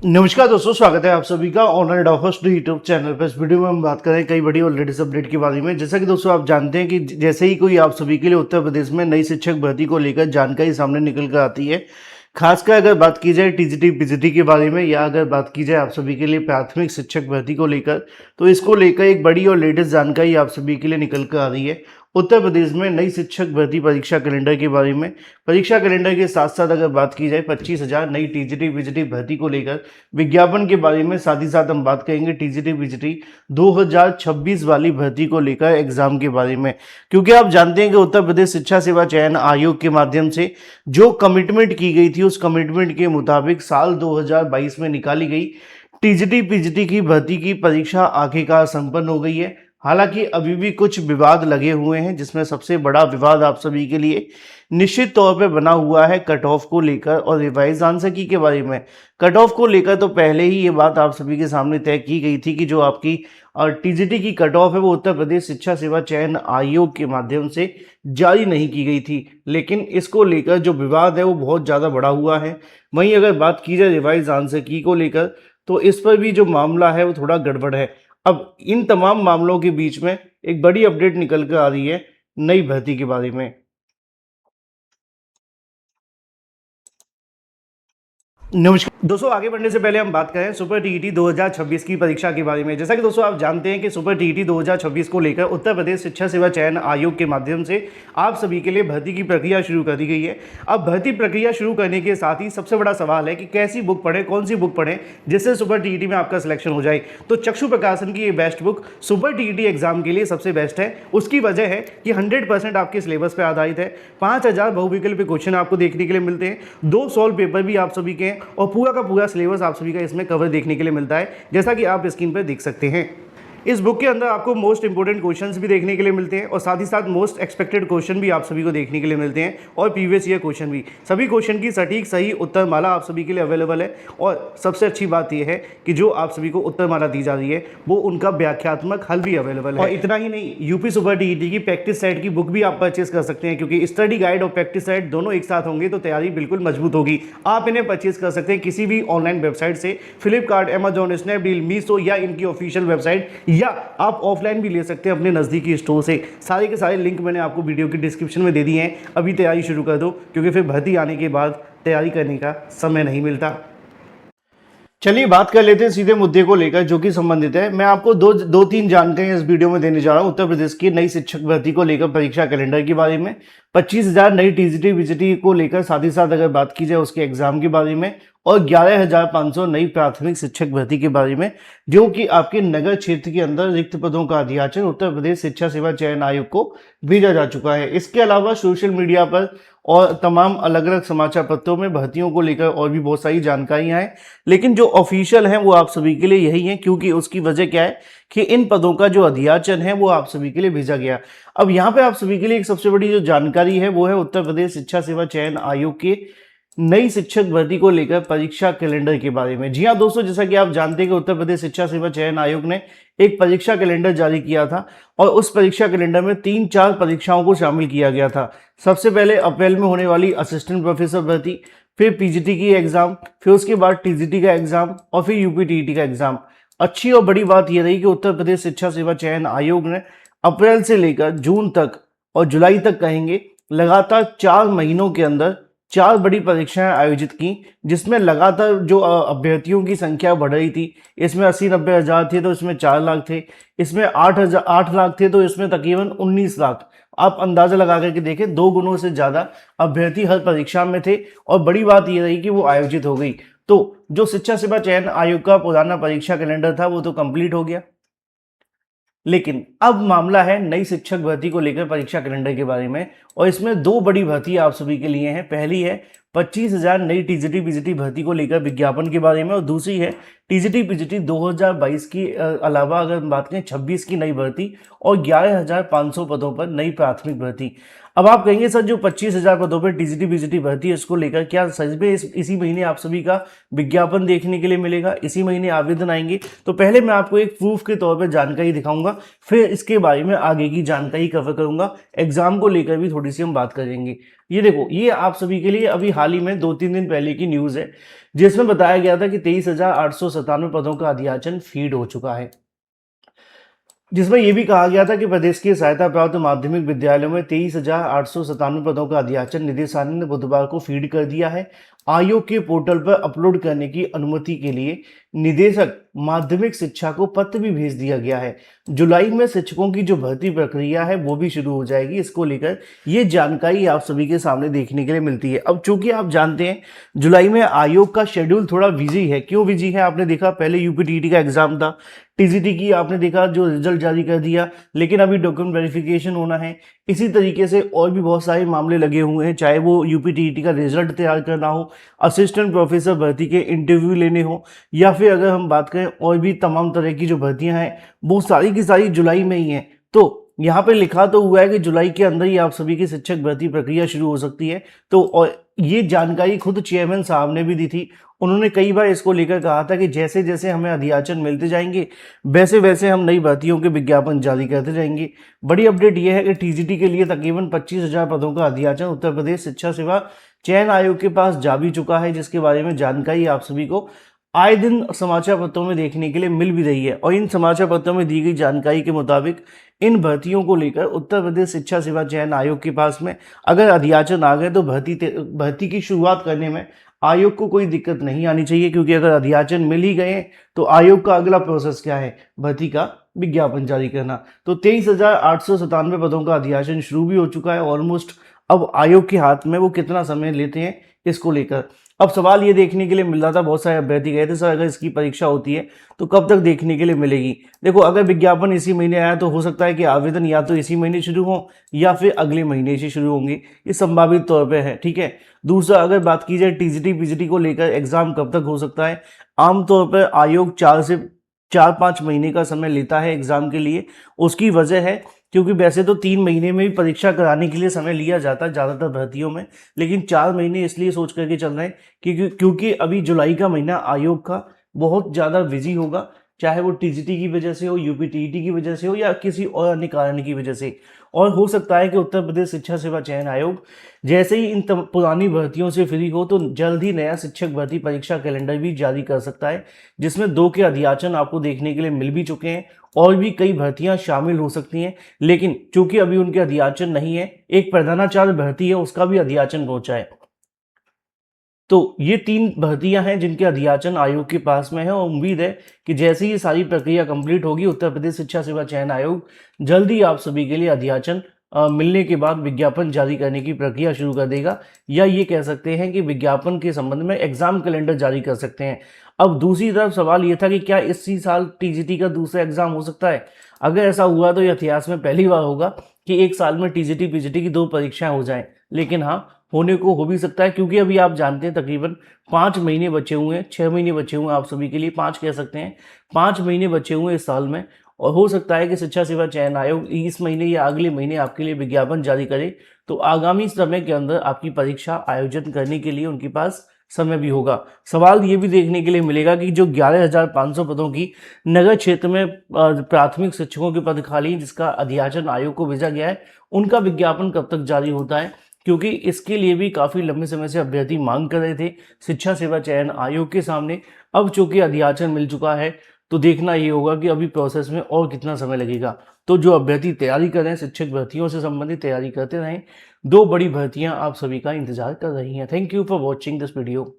नमस्कार दोस्तों, स्वागत है आप सभी का ऑनर डॉफर्स यूट्यूब चैनल पर। इस वीडियो में हम बात करें कई बड़ी और लेटेस्ट अपडेट के बारे में। जैसा कि दोस्तों आप जानते हैं कि जैसे ही कोई आप सभी के लिए उत्तर प्रदेश में नई शिक्षक भर्ती को लेकर जानकारी सामने निकल कर आती है, खासकर अगर बात की जाए टीजीटी पीजीटी के बारे में, या अगर बात की जाए आप सभी के लिए प्राथमिक शिक्षक भर्ती को लेकर, तो इसको लेकर एक बड़ी और लेटेस्ट जानकारी आप सभी के लिए निकल कर आ रही है। उत्तर प्रदेश में नई शिक्षक भर्ती परीक्षा कैलेंडर के बारे में, परीक्षा कैलेंडर के साथ साथ अगर बात की जाए 25,000 नई टीजीटी पीजीटी भर्ती को लेकर विज्ञापन के बारे में, साथ ही साथ हम बात करेंगे टीजीटी पीजीटी 2026 वाली भर्ती को लेकर एग्जाम के बारे में। क्योंकि आप जानते हैं कि उत्तर प्रदेश शिक्षा सेवा चयन आयोग के माध्यम से जो कमिटमेंट की गई थी, उस कमिटमेंट के मुताबिक साल 2022 में निकाली गई टीजीटी पीजीटी की भर्ती की परीक्षा आखिरकार संपन्न हो गई है। हालांकि अभी भी कुछ विवाद लगे हुए हैं, जिसमें सबसे बड़ा विवाद आप सभी के लिए निश्चित तौर पे बना हुआ है कट ऑफ को लेकर और रिवाइज आंसर की के बारे में। कट ऑफ को लेकर तो पहले ही ये बात आप सभी के सामने तय की गई थी कि जो आपकी टीजीटी की कट ऑफ है वो उत्तर प्रदेश शिक्षा सेवा चयन आयोग के माध्यम से जारी नहीं की गई थी, लेकिन इसको लेकर जो विवाद है वो बहुत ज़्यादा बढ़ा हुआ है। वहीं अगर बात की जाए रिवाइज आंसर की को लेकर, तो इस पर भी जो मामला है वो थोड़ा गड़बड़ है। अब इन तमाम मामलों के बीच में एक बड़ी अपडेट निकल कर आ रही है नई भर्ती के बारे में। नमस्कार दोस्तों, आगे बढ़ने से पहले हम बात करें सुपर टीईटी 2026 की परीक्षा के बारे में। जैसा कि दोस्तों आप जानते हैं कि सुपर टीईटी 2026 को लेकर उत्तर प्रदेश शिक्षा सेवा चयन आयोग के माध्यम से आप सभी के लिए भर्ती की प्रक्रिया शुरू कर दी गई है। अब भर्ती प्रक्रिया शुरू करने के साथ ही सबसे बड़ा सवाल है कि कैसी बुक पढ़ें, कौन सी बुक पढ़ें जिससे सुपर टीईटी में आपका सिलेक्शन हो जाए। तो चक्षु प्रकाशन की ये best book super TET exam के लिए सबसे बेस्ट है। उसकी वजह है कि 100% आपके सिलेबस पर आधारित है। 5000 बहुविकल्प क्वेश्चन आपको देखने के लिए मिलते हैं, 2 सॉल्व पेपर भी आप सभी के हैं और पूरा का पूरा सिलेबस आप सभी का इसमें कवर देखने के लिए मिलता है, जैसा कि आप स्क्रीन पर देख सकते हैं। इस बुक के अंदर आपको मोस्ट इंपोर्टेंट क्वेश्चंस भी देखने के लिए मिलते हैं और साथ ही साथ मोस्ट एक्सपेक्टेड क्वेश्चन भी आप सभी को देखने के लिए मिलते हैं और प्रीवियस ईयर क्वेश्चन भी। सभी क्वेश्चन की सटीक सही उत्तरमाला आप सभी के लिए अवेलेबल है और सबसे अच्छी बात यह है कि जो आप सभी को उत्तरमाला दी जा रही है वो उनका व्याख्यात्मक हल भी अवेलेबल है। और इतना ही नहीं, यूपी सुपर टीईटी की प्रैक्टिस सेट की बुक भी आप परचेज कर सकते हैं, क्योंकि स्टडी गाइड और प्रैक्टिस सेट दोनों एक साथ होंगे तो तैयारी बिल्कुल मजबूत होगी। आप इन्हें परचेज कर सकते हैं किसी भी ऑनलाइन वेबसाइट से, फ्लिपकार्ट, अमेजॉन, स्नैपडील, मीशो या इनकी ऑफिशियल वेबसाइट, या आप ऑफलाइन भी ले सकते हैं अपने नज़दीकी स्टोर से। सारे के सारे लिंक मैंने आपको वीडियो की डिस्क्रिप्शन में दे दिए हैं। अभी तैयारी शुरू कर दो, क्योंकि फिर भर्ती आने के बाद तैयारी करने का समय नहीं मिलता। चलिए बात कर लेते हैं सीधे मुद्दे को लेकर जो कि संबंधित है। मैं आपको दो तीन जानकारियां इस वीडियो में देने जा रहा हूं उत्तर प्रदेश की नई शिक्षक भर्ती को लेकर परीक्षा कैलेंडर के बारे में, 25,000 नई टीजीटी बीजीटी को लेकर, साथ ही साथ अगर बात की जाए उसके एग्जाम के बारे में, और 11,500 नई प्राथमिक शिक्षक भर्ती के बारे में, जो कि आपके नगर क्षेत्र के अंदर रिक्त पदों का अध्याचन उत्तर प्रदेश शिक्षा सेवा चयन आयोग को भेजा जा चुका है। इसके अलावा सोशल मीडिया पर और तमाम अलग अलग समाचार पत्रों में भर्तियों को लेकर और भी बहुत सारी जानकारियां हैं, लेकिन जो ऑफिशियल हैं वो आप सभी के लिए यही है, क्योंकि उसकी वजह क्या है कि इन पदों का जो अध्याचन है वो आप सभी के लिए भेजा गया। अब यहाँ पे आप सभी के लिए एक सबसे बड़ी जो जानकारी है वो है उत्तर प्रदेश शिक्षा सेवा चयन आयोग के नई शिक्षक भर्ती को लेकर परीक्षा कैलेंडर के बारे में। जी हाँ दोस्तों, जैसा कि आप जानते हैं कि उत्तर प्रदेश शिक्षा सेवा चयन आयोग ने एक परीक्षा कैलेंडर जारी किया था और उस परीक्षा कैलेंडर में 3-4 परीक्षाओं को शामिल किया गया था। सबसे पहले अप्रैल में होने वाली असिस्टेंट प्रोफेसर भर्ती, फिर पीजीटी की एग्जाम, फिर उसके बाद टीजीटी का एग्जाम और फिर यूपी टीईटी का एग्जाम। अच्छी और बड़ी बात यह रही कि उत्तर प्रदेश शिक्षा सेवा चयन आयोग ने अप्रैल से लेकर जून तक और जुलाई तक कहेंगे लगातार 4 महीनों के अंदर 4 बड़ी परीक्षाएं आयोजित की, जिसमें लगातार जो अभ्यर्थियों की संख्या बढ़ रही थी। इसमें 80-90 हज़ार थे तो इसमें 4 लाख थे, इसमें 8 लाख थे तो इसमें तकरीबन 19 लाख। आप अंदाजा लगा करके देखें, 2 गुणों से ज्यादा अभ्यर्थी हर परीक्षा में थे और बड़ी बात यह रही कि वो आयोजित हो गई। तो जो शिक्षा सेवा चयन आयोग का पुराना परीक्षा कैलेंडर था वो तो कंप्लीट हो गया, लेकिन अब मामला है नई शिक्षक भर्ती को लेकर परीक्षा कैलेंडर के बारे में, और इसमें 2 बड़ी भर्ती आप सभी के लिए हैं। पहली है 25,000 नई टीजीटी पीजीटी भर्ती को लेकर विज्ञापन के बारे में, और दूसरी है टीजीटी पीजीटी 2022 की अलावा अगर हम बात करें 26 की नई भर्ती और 11,500 पदों पर नई प्राथमिक भर्ती। अब आप कहेंगे सर जो 25,000 पदों पर टीजीटी बीजीटी भर्ती है इसको लेकर क्या सच में इसी महीने आप सभी का विज्ञापन देखने के लिए मिलेगा, इसी महीने आवेदन आएंगे? तो पहले मैं आपको एक प्रूफ के तौर पर जानकारी दिखाऊंगा, फिर इसके बारे में आगे की जानकारी कवर करूंगा। एग्जाम को लेकर भी थोड़ी सी हम बात करेंगे। ये देखो, ये आप सभी के लिए अभी हाल ही में 2-3 दिन पहले की न्यूज़ है, जिसमें बताया गया था कि 23,897 पदों का अध्याचन फीड हो चुका है, जिसमें यह भी कहा गया था कि प्रदेश की सहायता प्राप्त माध्यमिक विद्यालयों में 23,897 पदों का अध्याचन निदेशालय ने बुधवार को फीड कर दिया है। आयोग के पोर्टल पर अपलोड करने की अनुमति के लिए निदेशक माध्यमिक शिक्षा को पत्र भी भेज दिया गया है। जुलाई में शिक्षकों की जो भर्ती प्रक्रिया है वो भी शुरू हो जाएगी। इसको लेकर ये जानकारी आप सभी के सामने देखने के लिए मिलती है। अब चूंकि आप जानते हैं जुलाई में आयोग का शेड्यूल थोड़ा बिजी है। क्यों बिजी है? आपने देखा पहले यूपीटीटी का एग्जाम था, टीजीटी की आपने देखा जो रिजल्ट जारी कर दिया, लेकिन अभी डॉक्यूमेंट वेरिफिकेशन होना है। इसी तरीके से और भी बहुत सारे मामले लगे हुए हैं, चाहे वो यूपीटीटी का रिजल्ट तैयार करना हो, असिस्टेंट प्रोफेसर भर्ती के इंटरव्यू लेने हो, या फिर अगर हम बात करें और भी तमाम तरह की जो भर्तियां हैं वो सारी की सारी जुलाई में ही हैं। तो यहाँ पे लिखा तो हुआ है कि जुलाई के अंदर ही आप सभी की शिक्षक भर्ती प्रक्रिया शुरू हो सकती है। तो और ये जानकारी खुद चेयरमैन साहब ने भी दी थी। उन्होंने कई बार इसको लेकर कहा था कि जैसे जैसे हमें अध्याचन मिलते जाएंगे वैसे वैसे हम नई भर्तियों के विज्ञापन जारी करते जाएंगे। बड़ी अपडेट यह है कि टीजीटी के लिए तकरीबन 25,000 पदों का अध्याचन उत्तर प्रदेश शिक्षा सेवा चयन आयोग के पास जा भी चुका है, जिसके बारे में जानकारी आप सभी को आए दिन समाचार पत्रों में देखने के लिए मिल भी रही है। और इन समाचार पत्रों में दी गई जानकारी के मुताबिक इन भर्तियों को लेकर उत्तर प्रदेश शिक्षा सेवा चयन आयोग के पास में अगर अध्याचन आ गए तो भर्ती की शुरुआत करने में आयोग को कोई दिक्कत नहीं आनी चाहिए, क्योंकि अगर अध्याचन मिल ही गए तो आयोग का अगला प्रोसेस क्या है? भर्ती का विज्ञापन जारी करना। तो 23,897 पदों का अध्याचन शुरू भी हो चुका है ऑलमोस्ट। अब आयोग के हाथ में वो कितना समय लेते हैं इसको लेकर अब सवाल ये देखने के लिए मिल रहा था, बहुत सारे अभ्यर्थी गए थे सर अगर इसकी परीक्षा होती है तो कब तक देखने के लिए मिलेगी। देखो, अगर विज्ञापन इसी महीने आया तो हो सकता है कि आवेदन या तो इसी महीने शुरू हो या फिर अगले महीने से शुरू होंगे, ये संभावित तौर पे है। ठीक है। दूसरा, अगर बात की जाए टीजीटी पीजीटी को लेकर एग्जाम कब तक हो सकता है, आमतौर पर आयोग 4 से 5 महीने का समय लेता है एग्जाम के लिए। उसकी वजह है क्योंकि वैसे तो 3 महीने में भी परीक्षा कराने के लिए समय लिया जाता है ज़्यादातर भर्तियों में, लेकिन 4 महीने इसलिए सोच करके चल रहे हैं क्योंकि अभी जुलाई का महीना आयोग का बहुत ज़्यादा बिजी होगा, चाहे वो टीजीटी की वजह से हो, यूपीटीटी की वजह से हो या किसी और अन्य कारण की वजह से। और हो सकता है कि उत्तर प्रदेश शिक्षा सेवा चयन आयोग जैसे ही इन पुरानी भर्तियों से फ्री हो तो जल्द ही नया शिक्षक भर्ती परीक्षा कैलेंडर भी जारी कर सकता है, जिसमें 2 के अध्याचन आपको देखने के लिए मिल भी चुके हैं और भी कई भर्तियां शामिल हो सकती हैं। लेकिन चूंकि अभी उनके अध्याचन नहीं है, एक प्रधानाचार्य भर्ती है उसका भी अध्याचन पहुंचा है। तो ये 3 भर्तियां हैं जिनके अध्याचन आयोग के पास में है और उम्मीद है कि जैसे ही सारी प्रक्रिया कंप्लीट होगी उत्तर प्रदेश शिक्षा सेवा चयन आयोग जल्दी आप सभी के लिए अध्याचन मिलने के बाद विज्ञापन जारी करने की प्रक्रिया शुरू कर देगा, या ये कह सकते हैं कि विज्ञापन के संबंध में एग्जाम कैलेंडर जारी कर सकते हैं। अब दूसरी तरफ सवाल ये था कि क्या इसी साल टीजीटी का दूसरा एग्जाम हो सकता है? अगर ऐसा हुआ तो इतिहास में पहली बार होगा कि एक साल में टीजीटी पीजीटी की 2 परीक्षाएं हो जाएं। लेकिन हाँ, होने को हो भी सकता है, क्योंकि अभी आप जानते हैं तकरीबन 5 महीने बचे हुए हैं, 6 महीने बचे हुए हैं आप सभी के लिए, 5 कह सकते हैं, 5 महीने बचे हुए हैं इस साल में। और हो सकता है कि शिक्षा सेवा चयन आयोग इस महीने या अगले महीने आपके लिए विज्ञापन जारी करे, तो आगामी समय के अंदर आपकी परीक्षा आयोजन करने के लिए उनके पास समय भी होगा। सवाल ये भी देखने के लिए मिलेगा कि जो 11,500 पदों की नगर क्षेत्र में प्राथमिक शिक्षकों के पद खाली हैं जिसका अध्याचन आयोग को भेजा गया है, उनका विज्ञापन कब तक जारी होता है, क्योंकि इसके लिए भी काफ़ी लंबे समय से अभ्यर्थी मांग कर रहे थे शिक्षा सेवा चयन आयोग के सामने। अब चूंकि अध्याचन मिल चुका है तो देखना ये होगा कि अभी प्रोसेस में और कितना समय लगेगा। तो जो अभ्यर्थी तैयारी कर रहे हैं, शिक्षक भर्तियों से संबंधित तैयारी करते रहें। 2 बड़ी भर्तियां आप सभी का इंतजार कर रही हैं। Thank you for watching this video.